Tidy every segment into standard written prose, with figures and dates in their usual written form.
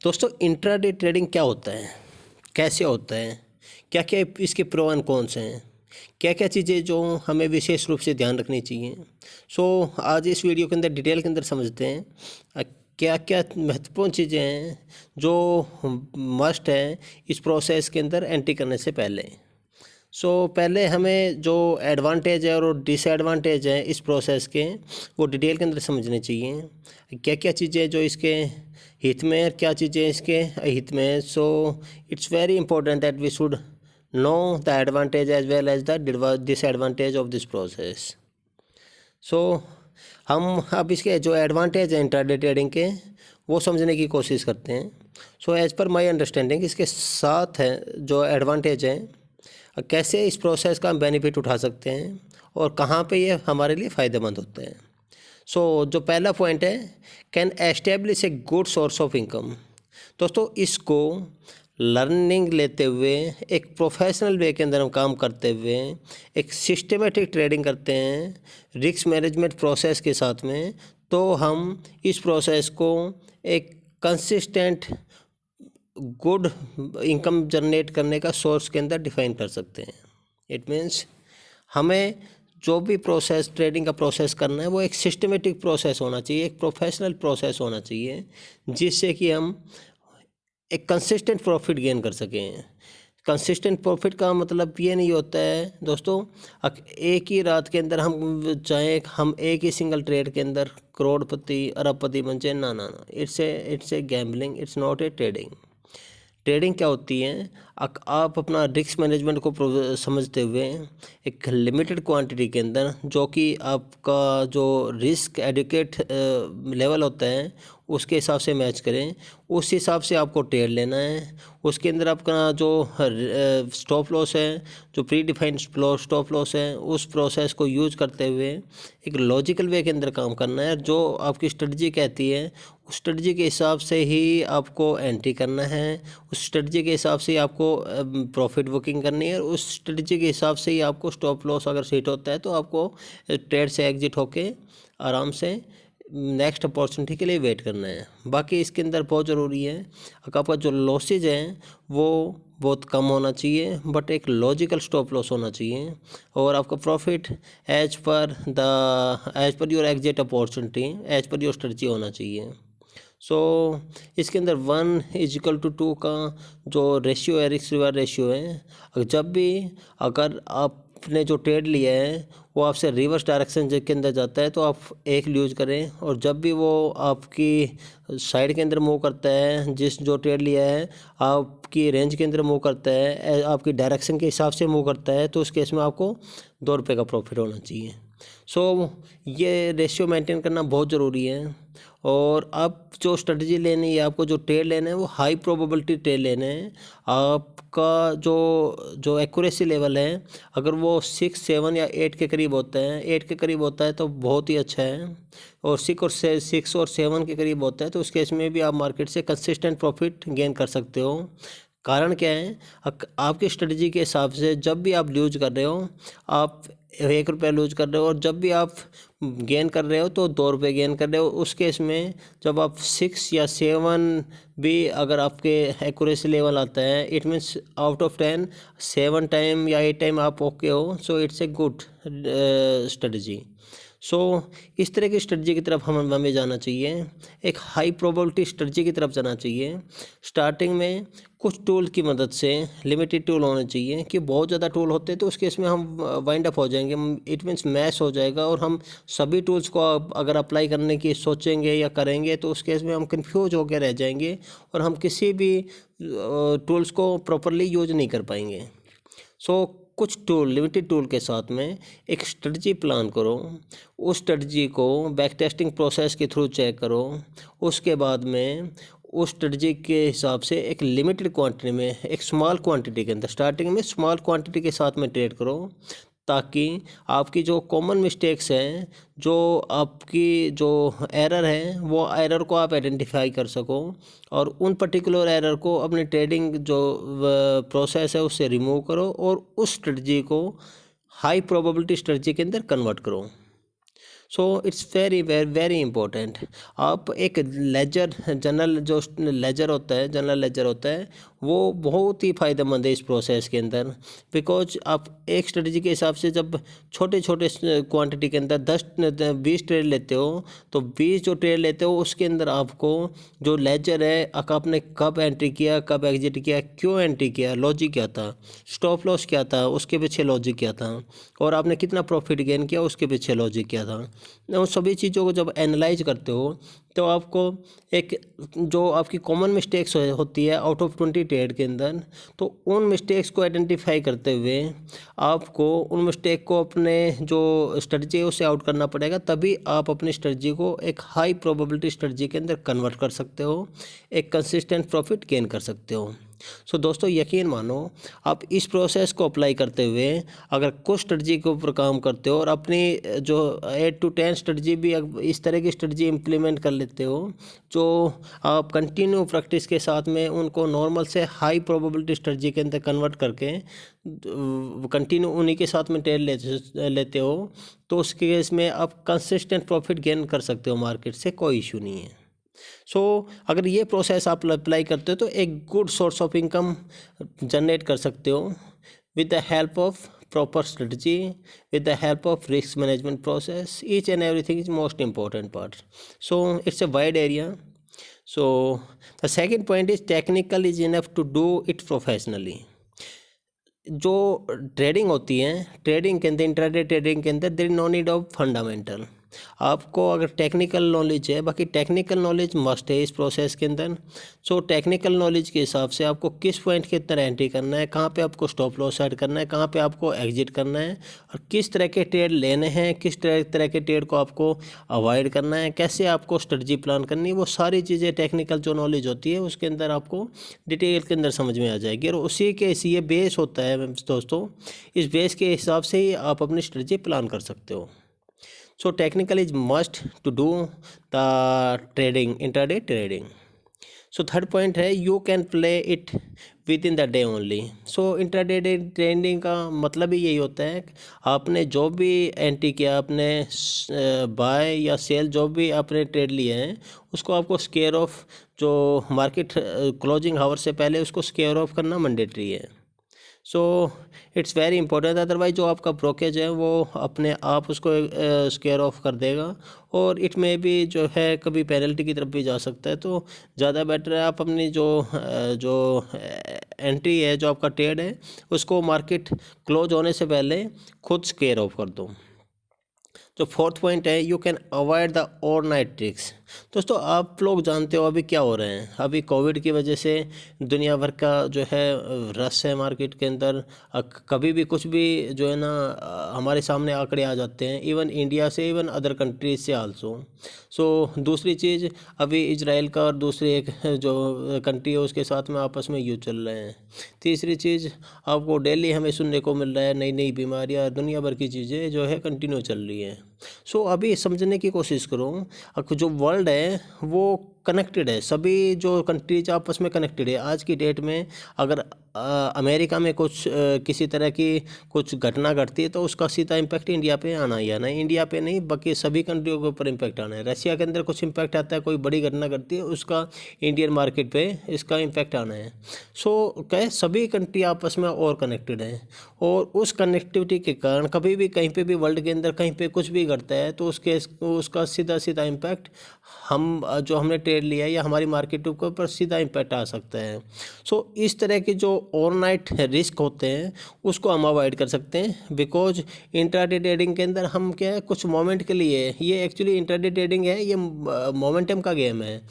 दोस्तों intraday trading क्या होता है, कैसे होता है, क्या क्या इसके प्रो एंड कॉन्स हैं, क्या क्या चीज़ें जो हमें विशेष रूप से ध्यान रखनी चाहिए। आज इस वीडियो के अंदर डिटेल के अंदर समझते हैं क्या क्या महत्वपूर्ण चीज़ें हैं जो मस्ट हैं इस प्रोसेस के अंदर एंट्री करने से पहले। पहले हमें जो एडवांटेज है और डिसएडवांटेज है इस प्रोसेस के, वो डिटेल के अंदर समझने चाहिए। क्या क्या चीज़ें जो इसके हित में और क्या चीज़ें इसके हित में। It's very important that we should know the advantage as well as the disadvantage of this process. हम अब इसके जो एडवांटेज हैं इंट्राडे ट्रेडिंग के वो समझने की कोशिश करते हैं। एज पर माय अंडरस्टैंडिंग इसके साथ है जो एडवांटेज हैं, कैसे इस प्रोसेस का हम बेनिफिट उठा सकते हैं और कहाँ पे ये हमारे लिए फ़ायदेमंद होते हैं। जो पहला पॉइंट है, can establish a good source of income. दोस्तों इसको लर्निंग लेते हुए, एक प्रोफेशनल वे के अंदर हम काम करते हुए, एक सिस्टमेटिक ट्रेडिंग करते हैं रिस्क मैनेजमेंट प्रोसेस के साथ में, तो हम इस प्रोसेस को एक कंसिस्टेंट गुड इनकम जनरेट करने का सोर्स के अंदर डिफाइन कर सकते हैं। इट मीन्स हमें जो भी प्रोसेस ट्रेडिंग का प्रोसेस करना है वो एक सिस्टमेटिक प्रोसेस होना चाहिए, एक प्रोफेशनल प्रोसेस होना चाहिए, जिससे कि हम एक कंसिस्टेंट प्रॉफिट गेन कर सकें। कंसिस्टेंट प्रॉफिट का मतलब ये नहीं होता है दोस्तों एक ही रात के अंदर हम एक ही सिंगल ट्रेड के अंदर करोड़पति अरबपति बन जाए। ना, it's a gambling, it's not a trading. Trading क्या होती है, आप अपना रिस्क मैनेजमेंट को समझते हुए एक लिमिटेड क्वांटिटी के अंदर, जो कि आपका जो रिस्क एडुकेट लेवल होता है उसके हिसाब से मैच करें, उस हिसाब से आपको ट्रेड लेना है। उसके अंदर आपका जो स्टॉप लॉस है, जो प्री डिफाइंड स्टॉप लॉस है, उस प्रोसेस को यूज करते हुए एक लॉजिकल वे के अंदर काम करना है। जो आपकी स्ट्रेटजी कहती है उस स्ट्रेटजी के हिसाब से ही आपको एंट्री करना है, उस स्ट्रेटजी के हिसाब से ही आपको प्रॉफिट बुकिंग करनी है, और उस स्ट्रेटजी के हिसाब से ही आपको स्टॉप लॉस अगर हिट होता है तो आपको ट्रेड से एग्जिट होके आराम से नेक्स्ट अपॉर्चुनिटी के लिए वेट करना है। बाकी इसके अंदर बहुत ज़रूरी है आपका जो लॉसेज हैं वो बहुत कम होना चाहिए, बट एक लॉजिकल स्टॉप लॉस होना चाहिए, और आपका profit as per your exit opportunity, as per your strategy होना चाहिए। इसके अंदर 1:2 का जो रेशियो है, रिस्क रिवार्ड रेशियो है। जब भी अगर आपने जो ट्रेड लिया है वो आपसे रिवर्स डायरेक्शन के अंदर जाता है तो आप एक यूज करें, और जब भी वो आपकी साइड के अंदर मूव करता है, जो ट्रेड लिया है आपकी रेंज के अंदर मूव करता है, आपकी डायरेक्शन के हिसाब से मूव करता है, तो उस केस में आपको ₹2 का प्रॉफिट होना चाहिए। ये रेशियो मेंटेन करना बहुत ज़रूरी है। और आप जो स्ट्रेटजी लेनी है, आपको जो ट्रेड लेना है वो हाई प्रोबेबिलिटी ट्रेड लेना है। आपका जो एक्यूरेसी लेवल है, अगर वो 6, 7 या 8 के करीब होता है, 8 के करीब होता है तो बहुत ही अच्छा है, और 6 और 7 के करीब होता है तो उस केस में भी आप मार्केट से कंसिस्टेंट प्रॉफिट गेन कर सकते हो। कारण क्या है, आपकी स्ट्रेटजी के हिसाब से जब भी आप लूज कर रहे हो, आप ₹1 लूज कर रहे हो, और जब भी आप गेन कर रहे हो तो ₹2 गेन कर रहे हो। उस केस में जब आप 6 या 7 भी अगर आपके एक्यूरेसी लेवल आता है, it means out of 10 7 time या 8 टाइम आप ओके हो, इट्स ए गुड स्ट्रेटजी। इस तरह की स्ट्रेटजी की तरफ हमें जाना चाहिए, एक हाई प्रोबेबिलिटी स्ट्रेटजी की तरफ जाना चाहिए। स्टार्टिंग में कुछ टूल की मदद से, लिमिटेड टूल होने चाहिए, कि बहुत ज़्यादा टूल होते हैं तो उस केस में हम वाइंड अप हो जाएंगे, इट मीन्स मैश हो जाएगा, और हम सभी टूल्स को अगर अप्लाई करने की सोचेंगे या करेंगे तो उस केस में हम कंफ्यूज होकर रह जाएंगे, और हम किसी भी टूल्स को प्रॉपरली यूज नहीं कर पाएंगे। कुछ लिमिटेड टूल के साथ में एक स्ट्रेटजी प्लान करो, उस स्ट्रेटजी को बैक टेस्टिंग प्रोसेस के थ्रू चेक करो। उसके बाद में उस स्ट्रेटजी के हिसाब से एक लिमिटेड क्वांटिटी में, एक स्मॉल क्वांटिटी के अंदर, स्टार्टिंग में स्मॉल क्वांटिटी के साथ में ट्रेड करो, ताकि आपकी जो कॉमन मिस्टेक्स हैं, जो आपकी जो एरर है, वो एरर को आप आइडेंटिफाई कर सको, और उन पर्टिकुलर एरर को अपनी ट्रेडिंग जो प्रोसेस है उससे रिमूव करो, और उस स्ट्रेटजी को हाई प्रोबेबिलिटी स्ट्रेटजी के अंदर कन्वर्ट करो। सो it's very very very important. आप एक लेजर जनरल जो लेजर होता है, जनरल लेजर होता है, वो बहुत ही फ़ायदेमंद है इस प्रोसेस के अंदर। बिकॉज आप एक स्ट्रेटजी के हिसाब से जब छोटे छोटे क्वांटिटी के अंदर 10-20 ट्रेड लेते हो, तो 20 जो ट्रेड लेते हो उसके अंदर आपको जो लेजर है, आपने कब एंट्री किया, कब एग्जिट किया, क्यों एंट्री किया, लॉजिक क्या था, स्टॉप लॉस क्या था, उसके पीछे लॉजिक क्या था, और आपने कितना प्रॉफिट गेन किया, उसके पीछे लॉजिक क्या था। उन सभी चीज़ों को जब एनालाइज करते हो तो आपको एक जो आपकी कॉमन मिस्टेक्स होती है आउट ऑफ 20 ट्रेड के अंदर, तो उन मिस्टेक्स को आइडेंटिफाई करते हुए आपको उन मिस्टेक को अपने जो स्ट्रेटजी है उससे आउट करना पड़ेगा, तभी आप अपनी स्ट्रेटजी को एक हाई प्रोबेबिलिटी स्ट्रेटजी के अंदर कन्वर्ट कर सकते हो, एक कंसिस्टेंट प्रॉफिट गेन कर सकते हो। सो दोस्तों यकीन मानो, आप इस प्रोसेस को अप्लाई करते हुए अगर कुछ स्ट्रेटजी के ऊपर काम करते हो और अपनी जो 8 to 10 स्ट्रेटजी भी इस तरह की स्ट्रेटजी इम्प्लीमेंट कर लेते हो, जो आप कंटिन्यू प्रैक्टिस के साथ में उनको नॉर्मल से हाई प्रोबेबिलिटी स्ट्रेटजी के अंदर कन्वर्ट करके कंटिन्यू उन्हीं के साथ में ट्रेड लेते हो, तो उस केस में आप कंसिस्टेंट प्रॉफिट गेन कर सकते हो, मार्केट से कोई इशू नहीं है। अगर ये प्रोसेस आप अप्लाई करते हो तो एक good source of income generate कर सकते हो with the help of proper strategy, with the help of risk management process. Each and everything is most important part. So it's a wide area. So the second point is technical is enough to do it professionally. जो trading होती है, trading के अंदर, intraday trading के अंदर there is no need of fundamental. आपको अगर technical knowledge है, बाकी टेक्निकल नॉलेज मस्ट है इस प्रोसेस के अंदर। सो टेक्निकल नॉलेज के हिसाब से आपको किस पॉइंट के अंदर एंट्री करना है, कहाँ पे आपको स्टॉप लॉस सेट करना है, कहाँ पे आपको एग्जिट करना है, और किस तरह के ट्रेड लेने हैं, किस तरह के ट्रेड को आपको अवॉइड करना है, कैसे आपको स्ट्रेटजी प्लान करनी है, वो सारी चीज़ें टेक्निकल जो नॉलेज होती है उसके अंदर आपको डिटेल के अंदर समझ में आ जाएगी। और उसी के ये बेस होता है दोस्तों, इस बेस के हिसाब से ही आप अपनी स्ट्रेटजी प्लान कर सकते हो। So technical is must to do the trading, intraday trading. So third point है you can play it with in the day only. So intraday trading का मतलब ही यही होता है, आपने जो भी एंट्री किया, आपने बाय या सेल जो भी आपने ट्रेड लिए हैं, उसको आपको स्क्वेयर ऑफ जो मार्केट क्लोजिंग आवर से पहले उसको स्क्वेयर ऑफ करना मैंडेटरी है। So it's very important, otherwise जो आपका ब्रोकेज है वो अपने आप उसको स्क्वेयर ऑफ कर देगा, और इट में भी जो है कभी पेनल्टी की तरफ भी जा सकता है। तो ज़्यादा बेटर है आप अपनी जो एंट्री है, जो आपका ट्रेड है, उसको मार्केट क्लोज होने से पहले खुद स्क्वेयर ऑफ कर दो। जो फोर्थ पॉइंट है you can avoid the overnight tricks. दोस्तों आप लोग जानते हो अभी क्या हो रहे हैं, अभी कोविड की वजह से दुनिया भर का जो है रश है मार्केट के अंदर। कभी भी कुछ भी जो है ना हमारे सामने आंकड़े आ जाते हैं, इवन इंडिया से, इवन अदर कंट्रीज से आल्सो। सो दूसरी चीज़, अभी इजराइल का और दूसरी एक जो कंट्री है उसके साथ में आपस में युद्ध चल रहे हैं। तीसरी चीज़, आपको डेली हमें सुनने को मिल रहा है नई नई बीमारियां, दुनिया भर की चीज़ें जो है कंटिन्यू चल रही हैं। सो अभी समझने की कोशिश करो, जो वर्ल्ड है वो कनेक्टेड है, सभी जो कंट्रीज आपस में कनेक्टेड है। आज की डेट में अगर अमेरिका में कुछ किसी तरह की कुछ घटना घटती है तो उसका सीधा इम्पैक्ट इंडिया पे आना ही आना है, इंडिया पे नहीं बाकी सभी कंट्रियों के ऊपर इम्पैक्ट आना है। रशिया के अंदर कुछ इम्पैक्ट आता है, कोई बड़ी घटना घटती है, उसका इंडियन मार्केट पे इसका इम्पैक्ट आना है। सो क्या सभी कंट्री आपस में और कनेक्टेड हैं, और उस कनेक्टिविटी के कारण कभी भी कहीं पे भी वर्ल्ड के अंदर कहीं पे कुछ भी घटता है तो उसका सीधा सीधा इम्पैक्ट हम जो हमने ट्रेड लिया है या हमारी मार्केट के ऊपर सीधा इम्पैक्ट आ सकता है। सो इस तरह के जो ओवरनाइट रिस्क होते हैं उसको हम अवॉइड कर सकते हैं, बिकॉज इंट्राडे ट्रेडिंग के अंदर हम क्या है कुछ मोमेंट के लिए, ये एक्चुअली इंट्राडे ट्रेडिंग है, ये मोमेंटम का गेम है।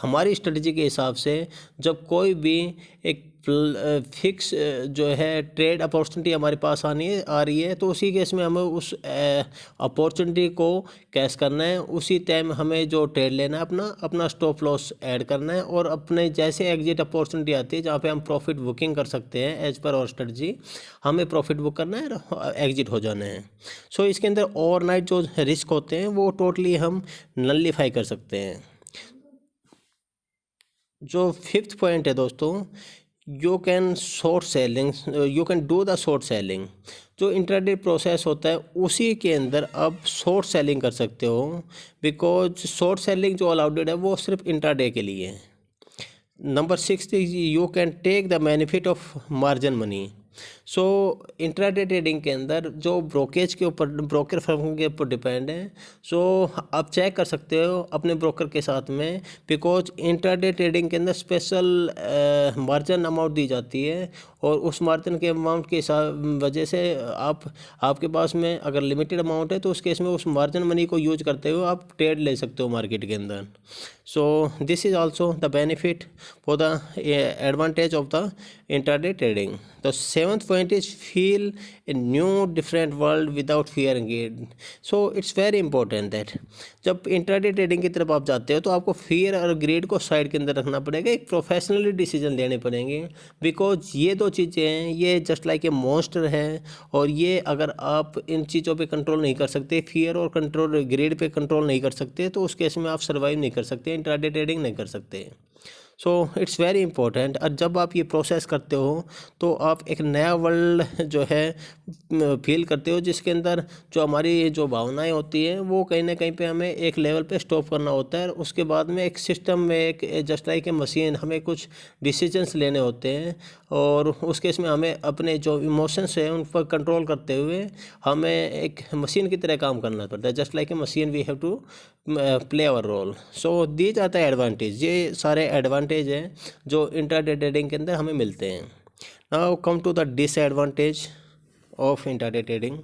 हमारी स्ट्रेटजी के हिसाब से जब कोई भी एक फिक्स जो है ट्रेड अपॉर्चुनिटी हमारे पास आ रही है, तो उसी केस में हमें उस अपॉर्चुनिटी को कैश करना है, उसी टाइम हमें जो ट्रेड लेना है अपना स्टॉप लॉस ऐड करना है, और अपने जैसे एग्जिट अपॉर्चुनिटी आती है जहाँ पे हम प्रॉफिट बुकिंग कर सकते हैं एज पर और स्ट्रेटजी, हमें प्रॉफिट बुक करना है और एग्जिट हो जाना है। सो इसके अंदर ओवरनाइट जो रिस्क होते हैं वो टोटली हम नलिफाई कर सकते हैं। जो फिफ्थ पॉइंट है दोस्तों, you can do the short selling. जो इंट्राडे प्रोसेस होता है उसी के अंदर आप शॉर्ट सेलिंग कर सकते हो, बिकॉज शॉर्ट सेलिंग जो अलाउडेड है वो सिर्फ इंट्राडे के लिए है। Number 6 you can take the benefit of margin money. So intraday trading के अंदर जो ब्रोकेज के ऊपर, ब्रोकर फर्म के ऊपर डिपेंड है। सो आप चेक कर सकते हो अपने ब्रोकर के साथ में, बिकॉज इंट्राडे ट्रेडिंग के अंदर स्पेशल मार्जिन अमाउंट दी जाती है, और उस मार्जिन के अमाउंट के वजह से आपके पास में अगर लिमिटेड अमाउंट है तो उस केस में उस मार्जिन मनी को यूज करते हुए आप ट्रेड ले सकते हो मार्केट के अंदर। So this is also the benefit for the advantage of the intraday trading. The seventh point is feel a new different world without fearing it. So it's very important that जब intraday trading की तरफ आप जाते हो तो आपको fear और grade को साइड के अंदर रखना पड़ेगा, एक प्रोफेशनली डिसीजन लेने पड़ेंगे, बिकॉज ये दो चीज़ें हैं, ये जस्ट लाइक ए मॉन्स्टर है, और ये अगर आप इन चीज़ों पे कंट्रोल नहीं कर सकते, फियर और कंट्रोल ग्रेड पे कंट्रोल नहीं कर सकते, तो उस केस में आप सर्वाइव नहीं कर सकते, इंट्राडे ट्रेडिंग नहीं कर सकते। सो इट्स वेरी इंपॉर्टेंट। और जब आप ये प्रोसेस करते हो तो आप एक नया वर्ल्ड जो है फील करते हो, जिसके अंदर जो हमारी जो भावनाएं होती हैं वो कहीं ना कहीं पे हमें एक लेवल पे स्टॉप करना होता है, उसके बाद में एक सिस्टम में, एक जस्ट लाइक ए मशीन, हमें कुछ डिसीजंस लेने होते हैं, और उस केस में हमें अपने जो इमोशंस हैं उन पर कंट्रोल करते हुए हमें एक मशीन की तरह काम करना पड़ता है, just like a machine we have to play our role. So दिए जाता है एडवांटेज, ये सारे एडवांटेज हैं जो इंट्राडे ट्रेडिंग के अंदर हमें मिलते हैं। Now come to the disadvantage of intraday trading.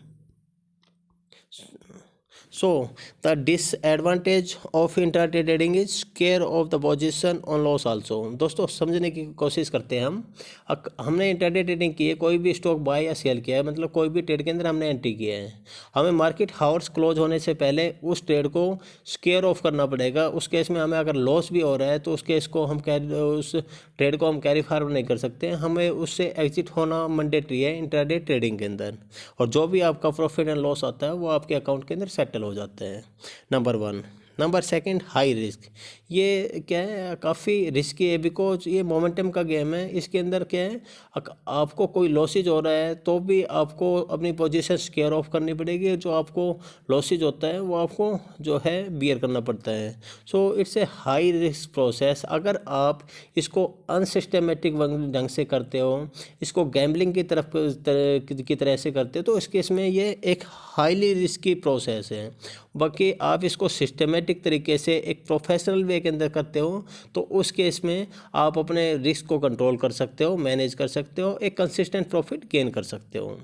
So the disadvantage of intraday trading is scare of the position on loss also। दोस्तों समझने की कोशिश करते हैं हमने इंट्राडे ट्रेडिंग की है, कोई भी स्टॉक बाय या सेल किया है, मतलब कोई भी ट्रेड के अंदर हमने एंट्री किया है, हमें मार्केट हावर्स क्लोज होने से पहले उस ट्रेड को स्केयर ऑफ करना पड़ेगा। उस केस में हमें अगर लॉस भी हो रहा है तो उस केस को हम उस ट्रेड को हम कैरी फॉरवर्ड नहीं कर सकते, हमें उससे एग्जिट होना मैंडेटरी है इंट्राडे ट्रेडिंग के अंदर, और जो भी आपका प्रॉफिट एंड लॉस आता है वो आपके अकाउंट के अंदर सेटल हो जाते हैं। नंबर 1। Number 2 high risk. ये क्या है, काफ़ी रिस्की है, बिकॉज ये मोमेंटम का गेम है। इसके अंदर क्या है, आपको कोई लॉसेज हो रहा है तो भी आपको अपनी पोजीशन स्केयर ऑफ करनी पड़ेगी, जो आपको लॉसेज होता है वो आपको जो है बियर करना पड़ता है। So it's a high risk process. अगर आप इसको अनसिस्टमेटिक ढंग से करते हो, इसको गैम्बलिंग की तरह से करते हो, तो इस केस में ये एक हाईली रिस्की प्रोसेस है। बाकी आप इसको सिस्टमेटिक तरीके से एक प्रोफेशनल वे के अंदर करते हो तो उस केस में आप अपने रिस्क को कंट्रोल कर सकते हो, मैनेज कर सकते हो, एक कंसिस्टेंट प्रॉफिट गेन कर सकते हो।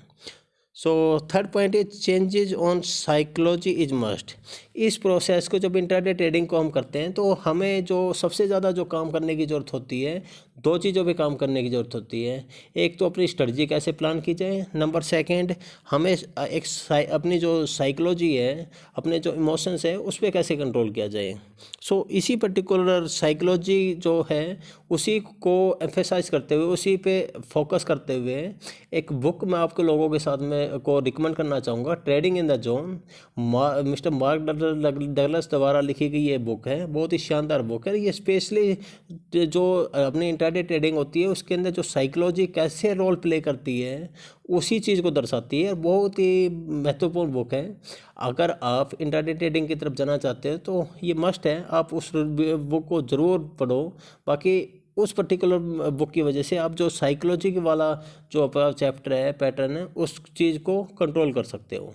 सो third point is changes on psychology is must. इस प्रोसेस को, जब इंट्राडे ट्रेडिंग को हम करते हैं तो हमें जो सबसे ज़्यादा जो काम करने की ज़रूरत होती है, दो चीज़ों पे काम करने की ज़रूरत होती है। एक तो अपनी स्ट्रेटजी कैसे प्लान की जाए, नंबर 2 हमें एक अपनी जो साइकोलॉजी है, अपने जो इमोशंस है उस पर कैसे कंट्रोल किया जाए। सो इसी पर्टिकुलर साइकोलॉजी जो है उसी को एम्फेसाइज करते हुए, उसी पे फोकस करते हुए एक बुक मैं आपके लोगों के साथ में को रिकमेंड करना चाहूँगा, trading in the zone. Mister mark Douglas द्वारा लिखी गई ये बुक है, बहुत ही शानदार बुक है। ये स्पेशली जो अपनी इंट्राडे ट्रेडिंग होती है उसके अंदर जो साइकोलॉजी कैसे रोल प्ले करती है उसी चीज़ को दर्शाती है, बहुत ही महत्वपूर्ण बुक है। अगर आप इंट्राडे ट्रेडिंग की तरफ जाना चाहते हैं तो ये मस्ट है, आप उस बुक को ज़रूर पढ़ो। बाकी उस पर्टिकुलर बुक की वजह से आप जो साइकोलॉजी वाला जो आपका चैप्टर है, पैटर्न है, उस चीज़ को कंट्रोल कर सकते हो।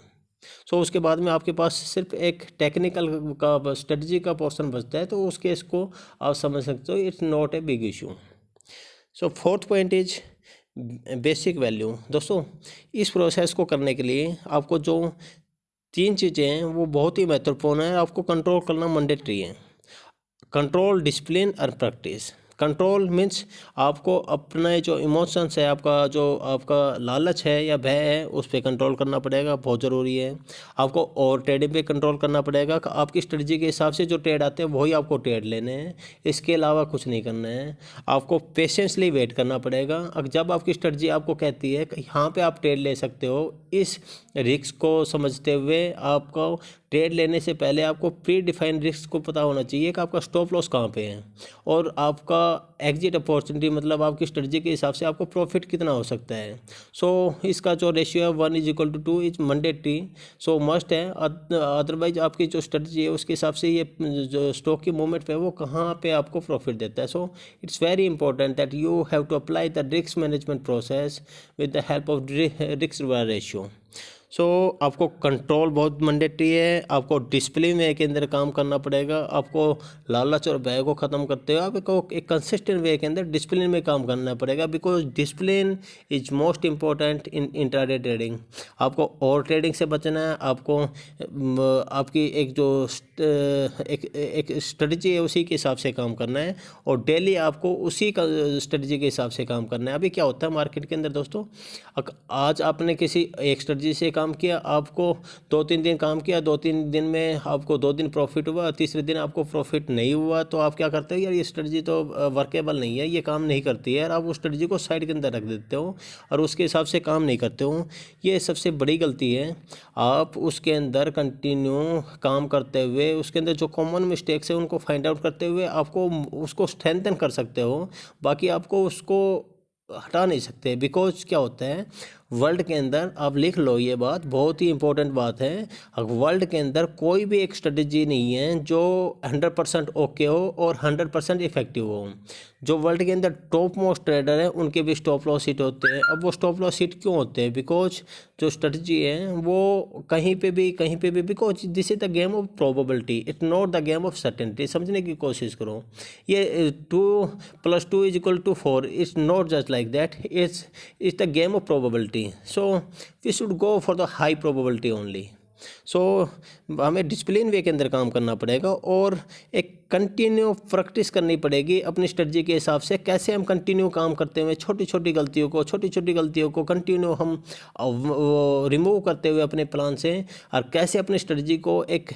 सो उसके बाद में आपके पास सिर्फ एक टेक्निकल का स्ट्रेटजी का पोर्शन बचता है, तो उस केस को आप समझ सकते हो, it's not a big issue. So fourth point is basic value. दोस्तों इस प्रोसेस को करने के लिए आपको जो 3 चीज़ें हैं वो बहुत ही महत्वपूर्ण है, आपको कंट्रोल करना मैंडेटरी है। कंट्रोल, डिसिप्लिन और प्रैक्टिस। कंट्रोल मीन्स आपको अपने जो इमोशंस है, आपका लालच है या भय है, उस पर कंट्रोल करना पड़ेगा, बहुत ज़रूरी है। आपको और ट्रेडिंग पे कंट्रोल करना पड़ेगा, आपकी स्ट्रेटजी के हिसाब से जो ट्रेड आते हैं वही आपको ट्रेड लेने हैं, इसके अलावा कुछ नहीं करना है। आपको पेशेंसली वेट करना पड़ेगा। अब जब आपकी स्ट्रेटजी आपको कहती है कि यहाँ पे आप ट्रेड ले सकते हो, इस रिस्क को समझते हुए आपको ट्रेड लेने से पहले आपको प्री डिफाइंड रिस्क को पता होना चाहिए कि आपका स्टॉप लॉस कहाँ पे है और आपका एग्जिट अपॉर्चुनिटी मतलब आपकी स्ट्रेटजी के हिसाब से आपको प्रॉफिट कितना हो सकता है। सो इसका जो रेशियो है 1:2 इज मैंडेटरी, सो मस्ट है, अदरवाइज आपकी जो स्ट्रेटजी है उसके हिसाब से ये जो स्टॉक की मूवमेंट पे वो कहाँ पे आपको प्रॉफिट देता है। So it's very important that you have to apply the risk management process with the help of risk reward ratio. So आपको कंट्रोल बहुत मैंडेटरी है, आपको डिसिप्लिन वे के अंदर काम करना पड़ेगा, आपको लालच और भय को ख़त्म करते हुए आपको एक कंसिस्टेंट वे के अंदर डिसिप्लिन में काम करना पड़ेगा, because discipline is most important in intraday trading. आपको ओवर ट्रेडिंग से बचना है, आपको आपकी एक जो एक स्ट्रेटजी है उसी के हिसाब से काम करना है और डेली आपको उसी का स्ट्रेटजी के हिसाब से काम करना है। अभी क्या होता है मार्केट के अंदर दोस्तों, आज आपने किसी एक स्ट्रेटजी से काम किया, आपको 2-3 दिन काम किया, 2-3 दिन में आपको 2 दिन प्रॉफिट हुआ, तीसरे दिन आपको प्रॉफिट नहीं हुआ, तो आप क्या करते हो, यार ये स्ट्रेटजी तो वर्केबल नहीं है, ये काम नहीं करती है, यार आप उस स्ट्रेटजी को साइड के अंदर रख देते हो और उसके हिसाब से काम नहीं करते हो। ये सबसे बड़ी गलती है। आप उसके अंदर कंटिन्यू काम करते हुए उसके अंदर जो कॉमन मिस्टेक्स है उनको फाइंड आउट करते हुए आपको उसको स्ट्रेंथन कर सकते हो, बाकी आपको उसको हटा नहीं सकते। बिकॉज क्या होता है वर्ल्ड के अंदर, आप लिख लो ये बात, बहुत ही इंपॉर्टेंट बात है, वर्ल्ड के अंदर कोई भी एक स्ट्रेटजी नहीं है जो 100% ओके हो और 100% इफेक्टिव हो। जो वर्ल्ड के अंदर टॉप मोस्ट ट्रेडर हैं उनके भी स्टॉप लॉस हिट होते हैं। अब वो स्टॉप लॉस हिट क्यों होते हैं, बिकॉज जो स्ट्रेटजी है वो कहीं पे भी because this is the game of probability, it's not the game of certainty. समझने की कोशिश करो, ये 2+2=4, it's not just like that, it's the game of probability. So we should go for the high probability only. सो हमें discipline way के अंदर काम करना पड़ेगा और एक कंटिन्यू प्रैक्टिस करनी पड़ेगी अपनी स्ट्रेटजी के हिसाब से। कैसे हम कंटिन्यू काम करते हुए छोटी छोटी गलतियों को कंटिन्यू हम रिमूव करते हुए अपने प्लान से, और कैसे अपनी स्ट्रेटजी को एक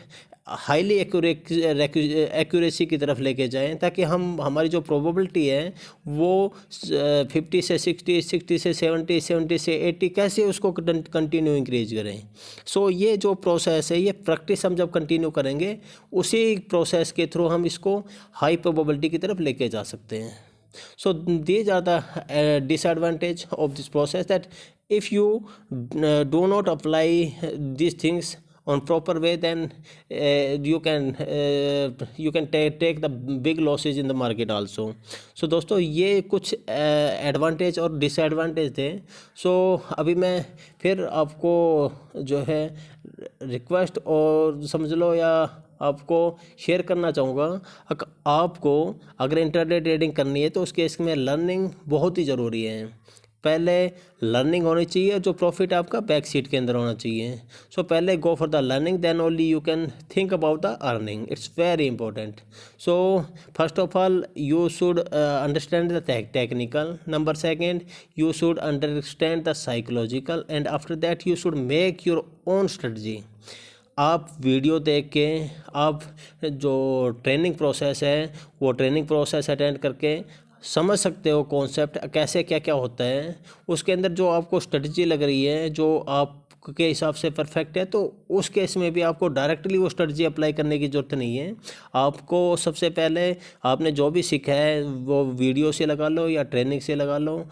हाईली एक्यूरेसी की तरफ लेके जाएं, ताकि हमारी जो प्रोबेबिलिटी है वो 50 से 60, 60 से 70, 70 से 80 कैसे उसको कंटिन्यू इंक्रीज करें। सो ये जो प्रोसेस है, ये प्रैक्टिस हम जब कंटिन्यू करेंगे उसी प्रोसेस के थ्रू हम इसको हाई प्रोबेबिलिटी की तरफ लेके जा सकते हैं। So these are the disadvantage of this process, that if you do not apply these things on proper way, then you can take the big losses in the market also. So दोस्तों ये कुछ advantage और disadvantage थे। सो अभी मैं फिर आपको जो है रिक्वेस्ट और समझ लो या आपको शेयर करना चाहूँगा, आपको अगर इंट्राडे ट्रेडिंग करनी है तो उसके इसमें लर्निंग बहुत ही ज़रूरी है। पहले लर्निंग होनी चाहिए, जो प्रॉफिट आपका बैक सीट के अंदर होना चाहिए। सो पहले go for the learning, then only you can think about the earning, it's very important. So first of all you should understand the technical, number second you should understand the psychological, and after that you should make your own strategy. आप video देख के, आप जो training process है वो training process attend करके समझ सकते हो कॉन्सेप्ट कैसे क्या क्या होता है। उसके अंदर जो आपको स्ट्रेटजी लग रही है, जो आप के हिसाब से परफेक्ट है, तो उस केस में भी आपको डायरेक्टली वो स्ट्रेटजी अप्लाई करने की ज़रूरत नहीं है। आपको सबसे पहले आपने जो भी सीखा है वो वीडियो से लगा लो या ट्रेनिंग से लगा लो,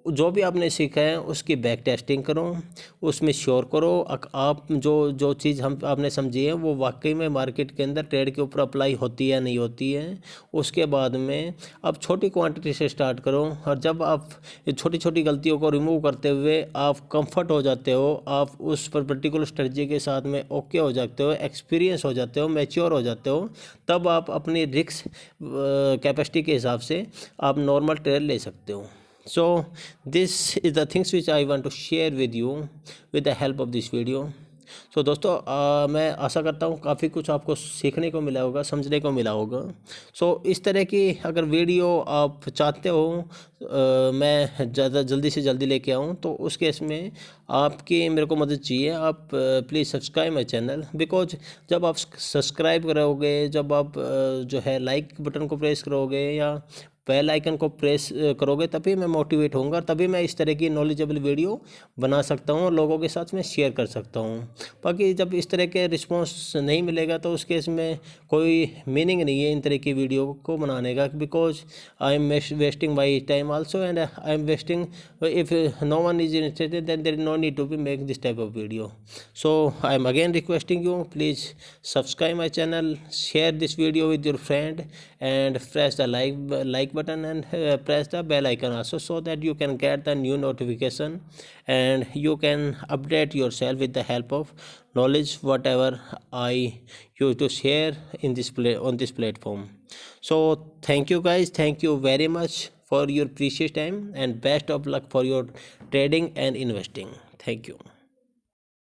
जो भी आपने सीखा है उसकी बैक टेस्टिंग करो, उसमें श्योर करो आप जो चीज़ आपने समझी है वो वाकई में मार्केट के अंदर ट्रेड के ऊपर अप्लाई होती है या नहीं होती है। उसके बाद में आप छोटी क्वांटिटी से स्टार्ट करो, और जब आप छोटी छोटी गलतियों को रिमूव करते हुए आप कंफर्ट हो जाते हो, आप उस पर पर्टिकुलर स्ट्रेटजी के साथ में ओके हो जाते हो, एक्सपीरियंस हो जाते हो, मैच्योर हो जाते हो, तब आप अपनी रिस्क कैपेसिटी के हिसाब से आप नॉर्मल ट्रेड ले सकते हो। So this is the things which I want to share with you with the help of this video. So दोस्तों मैं आशा करता हूँ काफ़ी कुछ आपको सीखने को मिला होगा, समझने को मिला होगा। So इस तरह की अगर वीडियो आप चाहते हो मैं ज़्यादा जल्दी से जल्दी लेके आऊँ, तो उस केस में आपकी मेरे को मदद चाहिए। आप please subscribe my channel, because जब आप सब्सक्राइब करोगे, जब आप जो है लाइक बटन को प्रेस करोगे या बेल आइकन को प्रेस करोगे तभी मैं मोटिवेट होऊंगा, तभी मैं इस तरह की नॉलेजेबल वीडियो बना सकता हूँ और लोगों के साथ में शेयर कर सकता हूँ। बाकी जब इस तरह के रिस्पॉन्स नहीं मिलेगा तो उस केस में कोई मीनिंग नहीं है इन तरह की वीडियो को बनाने का, because I am wasting my time also and I am wasting, if no one is interested then there is no need to be make this type of video. So I am again requesting you, please subscribe my channel, share this video with your friend, and press the like button and press the bell icon also, so that you can get the new notification and you can update yourself with the help of knowledge whatever I used to share in this on this platform. So thank you guys, thank you very much for your precious time, and best of luck for your trading and investing. Thank you.